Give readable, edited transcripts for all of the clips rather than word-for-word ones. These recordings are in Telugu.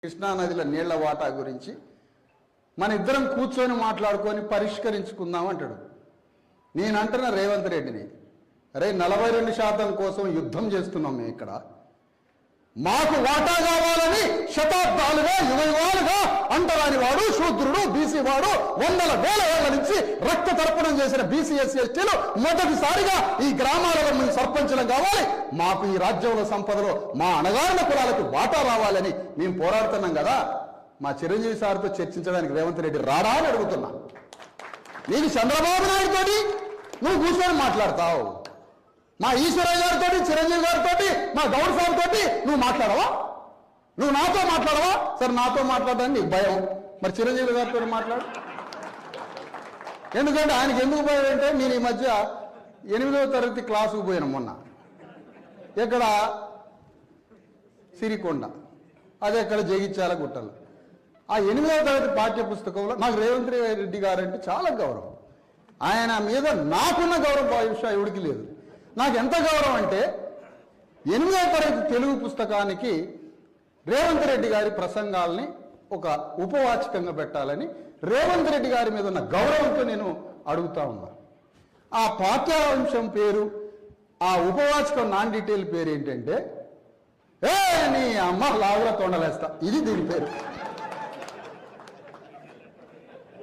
కృష్ణానదిలో నీళ్ల వాటా గురించి మన ఇద్దరం కూర్చొని మాట్లాడుకొని పరిష్కరించుకుందాం అంటాడు. నేను అంటున్న రేవంత్ రెడ్డిని, అరే 42% కోసం యుద్ధం చేస్తున్నాం మేము ఇక్కడ, మాకు వాటా కావాలని శతాబ్దాలుగా యుగయుగాలుగా అంటరాని వాడు శూద్రుడు బీసీ వాడు వందల వేల ఏళ్ల నుంచి రక్త తర్పణం చేసిన బీసీ ఎస్సీ ఎస్టీలు మొదటిసారిగా ఈ గ్రామాలలో మేము సర్పంచులం కావాలి, మాకు ఈ రాజ్యంలో సంపదలో మా అణగారిన కులాలకు వాటా రావాలని మేము పోరాడుతున్నాం కదా. మా చిరంజీవి సార్తో చర్చించడానికి రేవంత్ రెడ్డి రాడా అని అడుగుతున్నా. నీకు చంద్రబాబు నాయుడు తోటి నువ్వు కూర్చొని మాట్లాడతావు, మా ఈశ్వరయ్య గారితో చిరంజీవి గారితో మా గౌడ్ సార్ తోటి నువ్వు మాట్లాడవా? నువ్వు నాతో మాట్లాడవా? సరే నాతో మాట్లాడడానికి నీకు భయం, మరి చిరంజీవి గారితో మాట్లాడు. ఎందుకంటే ఆయనకి ఎందుకు భయం అంటే, నేను ఈ మధ్య 8వ తరగతి క్లాసుకు పోయాను మొన్న. ఎక్కడ? సిరికొండ, అదే ఎక్కడ జగిత్యాల గుట్టలు. ఆ 8వ తరగతి పాఠ్య పుస్తకంలో నాకు రేవంత్ రెడ్డి గారు అంటే చాలా గౌరవం. ఆయన మీద నాకున్న గౌరవం బహుశా ఎవడికి లేదు. నాకు ఎంత గౌరవం అంటే 8వ తరగతి తెలుగు పుస్తకానికి రేవంత్ రెడ్డి గారి ప్రసంగాల్ని ఒక ఉపవాచకంగా పెట్టాలని రేవంత్ రెడ్డి గారి మీద ఉన్న గౌరవంతో నేను అడుగుతా ఉన్నా. ఆ పాఠ్యాంశం పేరు, ఆ ఉపవాచకం నాన్ డీటెయిల్ పేరు ఏంటంటే, ఏ నీ అమ్మ లావుల తొండలేస్తా, ఇది దీని పేరు.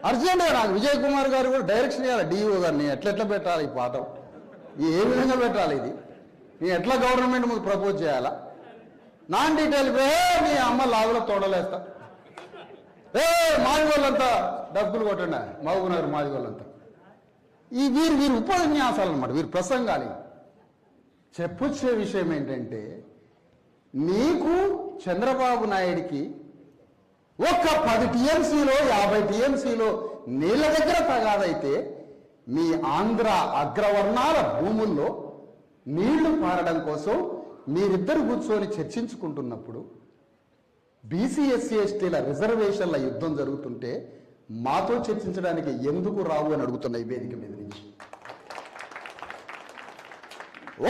అర్జెంటుగా నాకు విజయ్ కుమార్ గారు కూడా డైరెక్షన్ చేయాలి, డిఓ గారిని, ఎట్లెట్లా పెట్టాలి ఈ పాఠం, ఏ విధంగా పెట్టాలి, ఇది నీ ఎట్లా గవర్నమెంట్ ముందు ప్రపోజ్ చేయాలా. నాన్ డీటెయిల్ నీ అమ్మ లాగులో తోడలేస్తా, మాదిగోళ్ళంతా డబ్బులు కొట్టండి, మహబూబ్నగర్ మాదిగోళ్ళంతా. ఈ వీరి ఉపన్యాసాలు అన్నమాట, వీరి ప్రసంగాలు. చెప్పొచ్చే విషయం ఏంటంటే, నీకు చంద్రబాబు నాయుడికి ఒక్క 10 టీఎంసీలో 50 టీఎంసీలో నీళ్ళ దగ్గర తగాదైతే, మీ ఆంధ్ర అగ్రవర్ణాల భూముల్లో నీళ్లు పారడం కోసం మీరిద్దరు కూర్చొని చర్చించుకుంటున్నప్పుడు, బీసీ ఎస్సీ ఎస్టీల రిజర్వేషన్ల యుద్ధం జరుగుతుంటే మాతో చర్చించడానికి ఎందుకు రావు అని అడుగుతున్న ఈ వేదిక మీద నుంచి.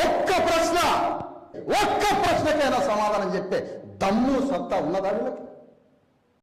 ఒక్క ప్రశ్నకైనా సమాధానం చెప్పే దమ్ము సత్తా ఉన్నదా వీళ్ళకి?